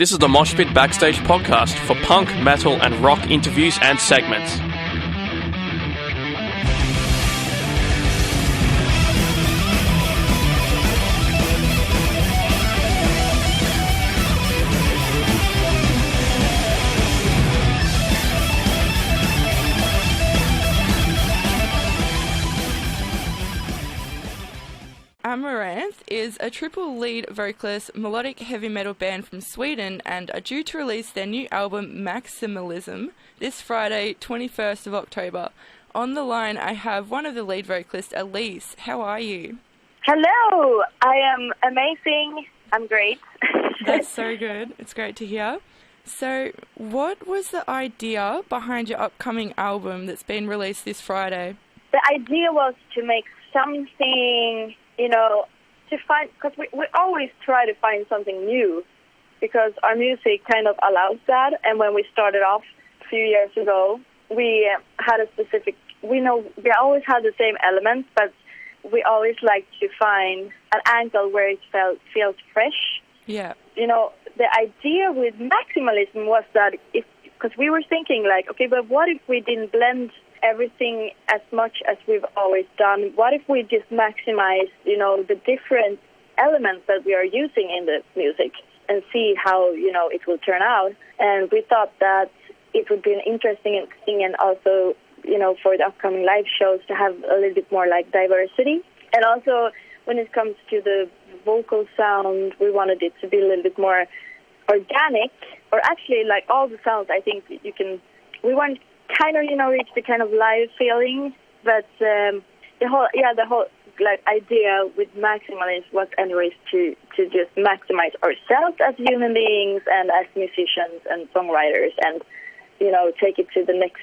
This is the Moshpit Backstage podcast for punk, metal and rock interviews and segments. Amaranthe is a triple lead vocalist melodic heavy metal band from Sweden and are due to release their new album Maximalism this Friday, 21st of October. On the line I have one of the lead vocalists, Elize. How are you? Hello, I am amazing. I'm great. That's so good. It's great to hear. So, what was the idea behind your upcoming album that's been released this Friday? The idea was to make something, to find, because we always try to find something new, because our music kind of allows that. And when we started off a few years ago, we had a specific, we always had the same elements, but we always like to find an angle where it feels fresh. Yeah. The idea with Maximalism was that because we were thinking okay, but what if we didn't blend everything as much as we've always done? What if we just maximize, the different elements that we are using in the music and see how, it will turn out? And we thought that it would be an interesting thing, and also, for the upcoming live shows to have a little bit more diversity. And also when it comes to the vocal sound, we wanted it to be a little bit more organic, or actually all the sounds. I think we want kind of, reach the kind of live feeling, but the whole idea with Maximalism was anyways to just maximize ourselves as human beings and as musicians and songwriters, and take it to the next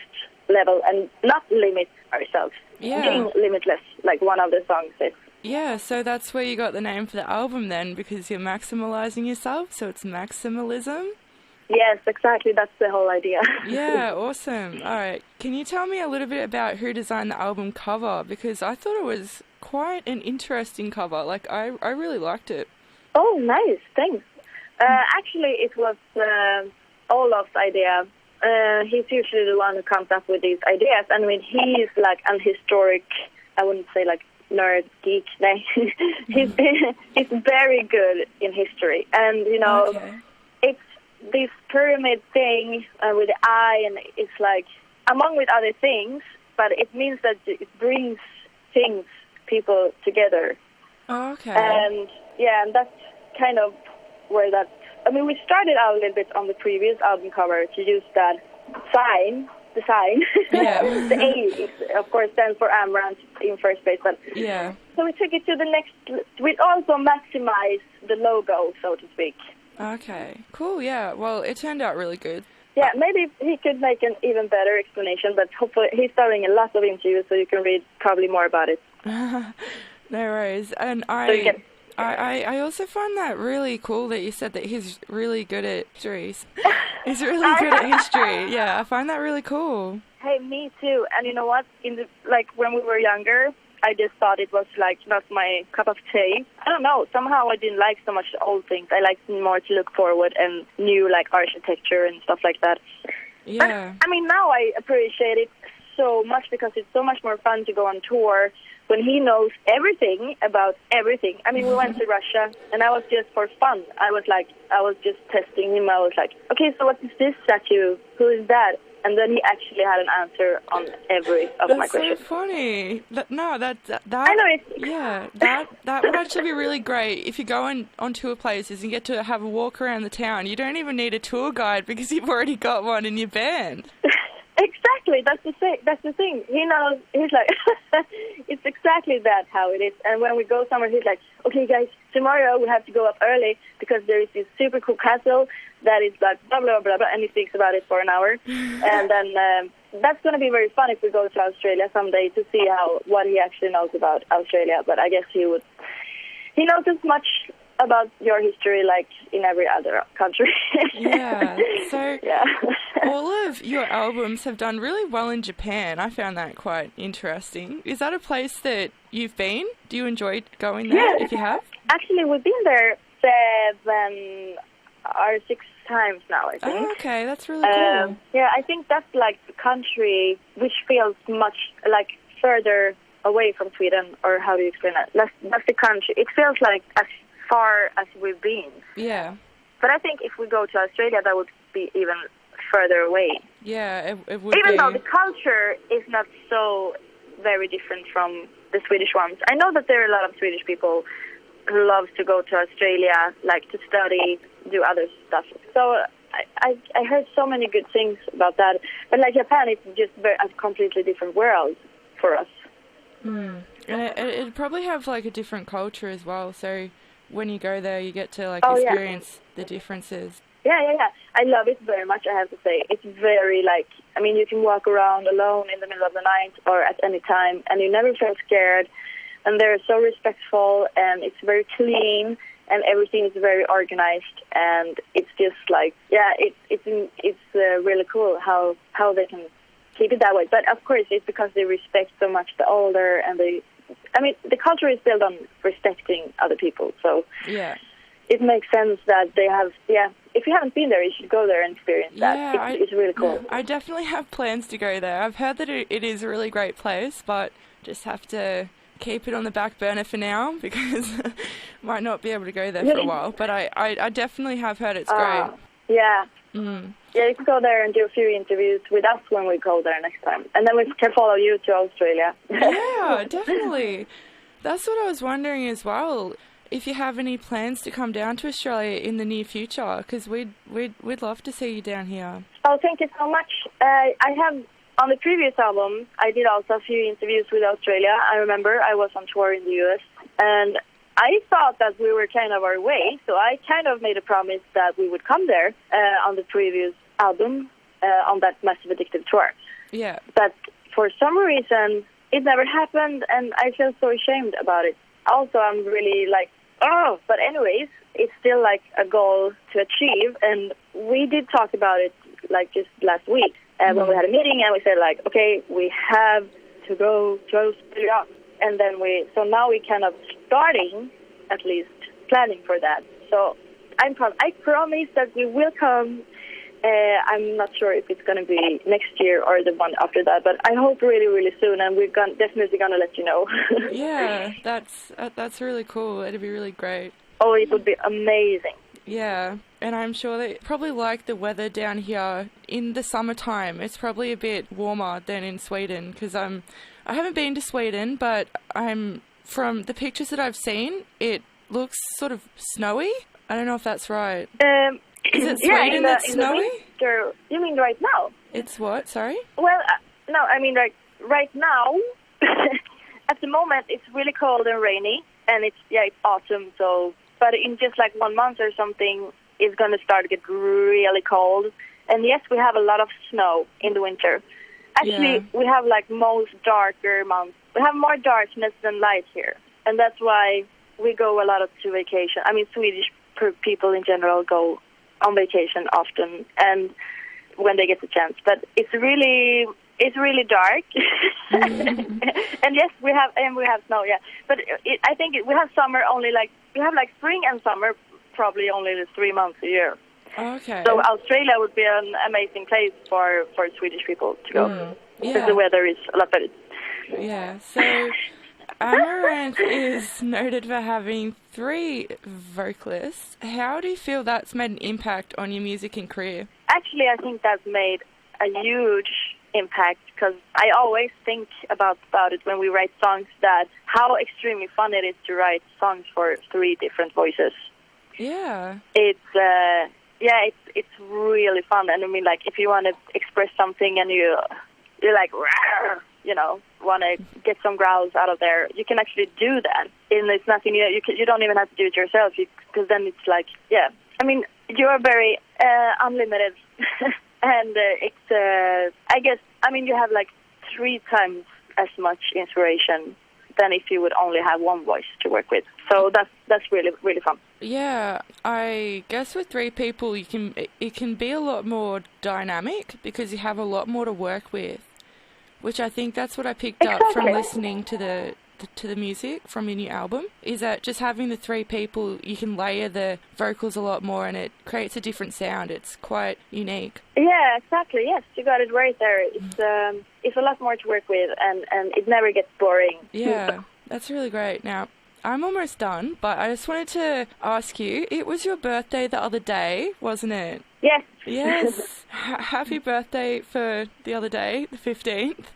level and not limit ourselves. Yeah. Being limitless, like one of the songs is. Yeah, so that's where you got the name for the album then, because you're maximalizing yourself, so it's Maximalism. Yes, exactly. That's the whole idea. Yeah, awesome. All right. Can you tell me a little bit about who designed the album cover? Because I thought it was quite an interesting cover. I really liked it. Oh, nice. Thanks. Actually, it was Olof's idea. He's usually the one who comes up with these ideas. I mean, he's an historic, I wouldn't say nerd, geek. No. He's very good in history. And, Okay. It's this pyramid thing with the eye, and it's among with other things, but it means that it brings people together. Oh, okay. And and that's kind of where that, we started out a little bit on the previous album cover to use that sign. Yeah. The A, of course, stands for Amaranthe in first place, but yeah. So we took it to the next, we also maximized the logo, so to speak. Okay, cool, yeah. Well, it turned out really good. Yeah, maybe he could make an even better explanation, but hopefully he's starting a lot of interviews, so you can read probably more about it. No worries. And I also find that really cool that you said that he's really good at history. He's really good at history. Yeah, I find that really cool. Hey, me too. And you know what? When we were younger, I just thought it was not my cup of tea. I don't know. Somehow I didn't like so much the old things. I liked more to look forward and new architecture and stuff like that. Yeah. But, now I appreciate it so much because it's so much more fun to go on tour when he knows everything about everything. We went to Russia, and I was just for fun. I was just testing him. I was okay, so what is this statue? Who is that? And then he actually had an answer on every of my questions. That's so funny. That I know it. Yeah, that would actually be really great if you go on tour places and get to have a walk around the town. You don't even need a tour guide because you've already got one in your band. Exactly, that's the thing. He knows. He's it's exactly that how it is. And when we go somewhere, he's okay, guys, tomorrow we have to go up early because there is this super cool castle that is blah blah blah blah, and he speaks about it for an hour. And then that's going to be very fun if we go to Australia someday to see what he actually knows about Australia. But I guess he knows as much about your history in every other country. Yeah. So yeah. All of your albums have done really well in Japan. I found that quite interesting. Is that a place that you've been? Do you enjoy going there if you have? Actually, we've been there 7 are 6 times now, I think. Oh, okay, that's really cool. Yeah, I think that's like the country which feels much like further away from Sweden, or how do you explain that? That's the country. It feels like as far as we've been. Yeah. But I think if we go to Australia, that would be even further away. Yeah, it would even be. Though the culture is not so very different from the Swedish ones. I know that there are a lot of Swedish people who love to go to Australia, like to study, do other stuff. So I heard so many good things about that. But like Japan, it's just a completely different world for us. And it'd probably have like a different culture as well. So when you go there, you get to like experience the differences. Yeah. I love it very much, I have to say. It's very like, I mean, you can walk around alone in the middle of the night or at any time, and you never feel scared. And they're so respectful, and it's very clean, and everything is very organized, and it's just like, it's really cool how they can keep it that way. But of course, it's because they respect so much the older, and the culture is built on respecting other people. So it makes sense that they have, if you haven't been there, you should go there and experience that. It's really cool. I definitely have plans to go there. I've heard that it is a really great place, but just have to keep it on the back burner for now because might not be able to go there for a while. But I definitely have heard it's great. Yeah. Mm. Yeah, you can go there and do a few interviews with us when we go there next time. And then we can follow you to Australia. Yeah, definitely. That's what I was wondering as well. If you have any plans to come down to Australia in the near future, because we'd love to see you down here. Oh, thank you so much. I have, on the previous album, I did also a few interviews with Australia. I remember I was on tour in the US, and I thought that we were kind of our way, so I kind of made a promise that we would come there on the previous album, on that Massive Addictive tour. Yeah. But for some reason, it never happened, and I feel so ashamed about it. Also, I'm really like, but anyways, it's still like a goal to achieve, and we did talk about it like just last week when we had a meeting, and we said like, okay, we have to go to Australia, and then so now we kind of starting at least planning for that. So I promise that we will come. I'm not sure if it's going to be next year or the one after that, but I hope really, really soon, and we're definitely going to let you know. Yeah, that's really cool. It'd be really great. Oh, it would be amazing. Yeah, and I'm sure they probably like the weather down here in the summertime. It's probably a bit warmer than in Sweden, because I haven't been to Sweden, but from the pictures that I've seen, it looks sort of snowy. I don't know if that's right. Is it Sweden that's snowy? You mean right now? It's what? Sorry? Well, no, I mean like right now. At the moment, it's really cold and rainy, and it's autumn. So, but in just like 1 month or something, it's going to start to get really cold. And yes, we have a lot of snow in the winter. Actually, we have like most darker months. We have more darkness than light here, and that's why we go a lot to vacation. I mean, Swedish people in general go on vacation often, and when they get the chance. But it's really dark. And yes, we have snow. Yeah, but I think we have summer only we have spring and summer probably only 3 months a year. Okay. So Australia would be an amazing place for Swedish people to go because the weather is a lot better. Yeah. So Amaranthe is noted for having 3 vocalists. How do you feel that's made an impact on your music and career? Actually, I think that's made a huge impact because I always think about it when we write songs, that how extremely fun it is to write songs for 3 different voices. Yeah. It's really fun. And I mean, like, if you want to express something and you're like, want to get some growls out of there, you can actually do that. And it's nothing, you don't even have to do it yourself, because then it's like, I mean, you're very unlimited. And it's, I guess, I mean, you have like 3 times as much inspiration than if you would only have one voice to work with. So that's really, really fun. Yeah, I guess with 3 people, it can be a lot more dynamic because you have a lot more to work with, which I think that's what I picked up from listening to to the music from your new album is that just having the three people, you can layer the vocals a lot more and it creates a different sound. It's quite unique. Yeah, exactly. Yes, you got it right there. It's a lot more to work with, and it never gets boring. Yeah, that's really great. Now, I'm almost done, but I just wanted to ask you, it was your birthday the other day, wasn't it? Yes. Yes. Happy birthday for the other day, the 15th.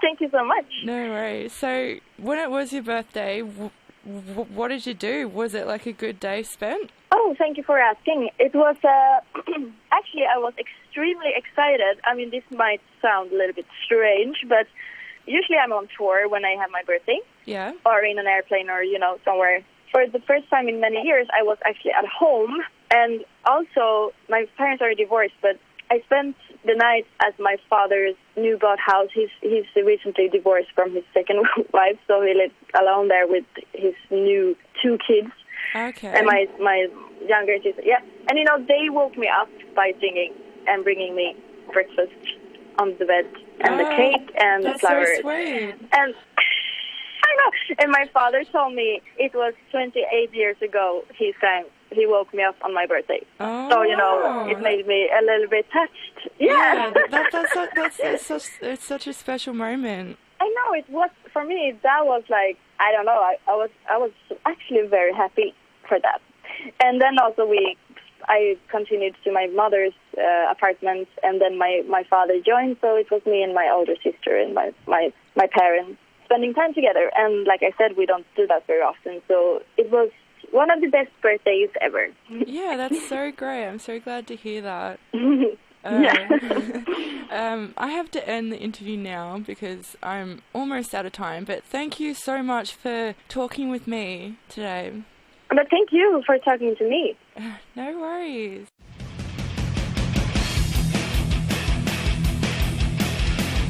Thank you so much. No worries. So, when it was your birthday, what did you do? Was it like a good day spent? Oh, thank you for asking. It was, actually, I was extremely excited. I mean, this might sound a little bit strange, but usually I'm on tour when I have my birthday. Yeah. Or in an airplane or, somewhere. For the first time in many years, I was actually at home. And also, my parents are divorced, but I spent the night at my father's new bought house. He's recently divorced from his second wife, so he lived alone there with his new 2 kids. Okay. And my younger sister. Yeah. And, they woke me up by singing and bringing me breakfast on the bed and the cake and the flowers. That's so sweet. And I know. And my father told me it was 28 years ago he woke me up on my birthday. Oh. So, it made me a little bit touched. Yeah. It's such a special moment. I know. It was, for me, that was like, I don't know, I was actually very happy for that. And then also I continued to my mother's apartment, and then my father joined, so it was me and my older sister and my parents spending time together. And like I said, we don't do that very often, so it was one of the best birthdays ever. Yeah, that's so great. I'm so glad to hear that. I have to end the interview now because I'm almost out of time, but thank you so much for talking with me today. But thank you for talking to me. No worries.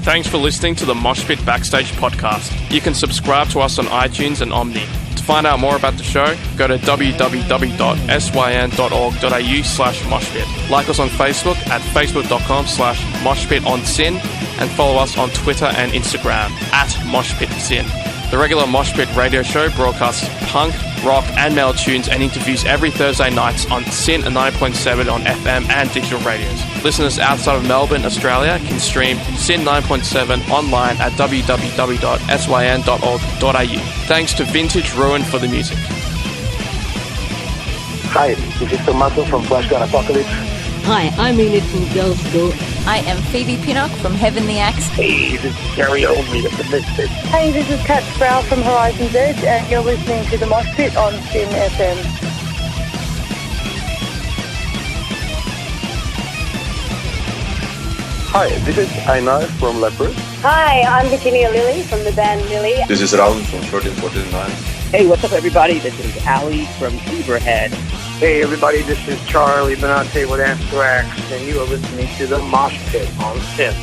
Thanks for listening to the Moshpit Backstage podcast. You can subscribe to us on iTunes and Omni. To find out more about the show, go to www.syn.org.au/moshpit. Like us on Facebook at facebook.com/moshpitonsyn and follow us on Twitter and Instagram at moshpitsyn. The regular Moshpit radio show broadcasts punk, rock and metal tunes and interviews every Thursday nights on Syn 9.7 on FM and digital radios. Listeners outside of Melbourne, Australia can stream Syn 9.7 online at www.syn.org.au. Thanks to Vintage Ruin for the music. Hi, this is Tomato from Flash Gun Apocalypse. Hi, I'm Enid from Girls School. I am Phoebe Pinnock from Heavenly Axe. Hey, this is Gary Olney of the Misfits. Hey, this is Kat Sproul from Horizon's Edge, and you're listening to the Moshpit on Syn FM. Hi, this is Einar from Leopard. Hi, I'm Virginia Lilly from the band Lily. This is Raul from 1349. Hey, what's up, everybody? This is Ali from Zebrahead. Hey, everybody, this is Charlie Benante with Anthrax, and you are listening to the Moshpit on Syn.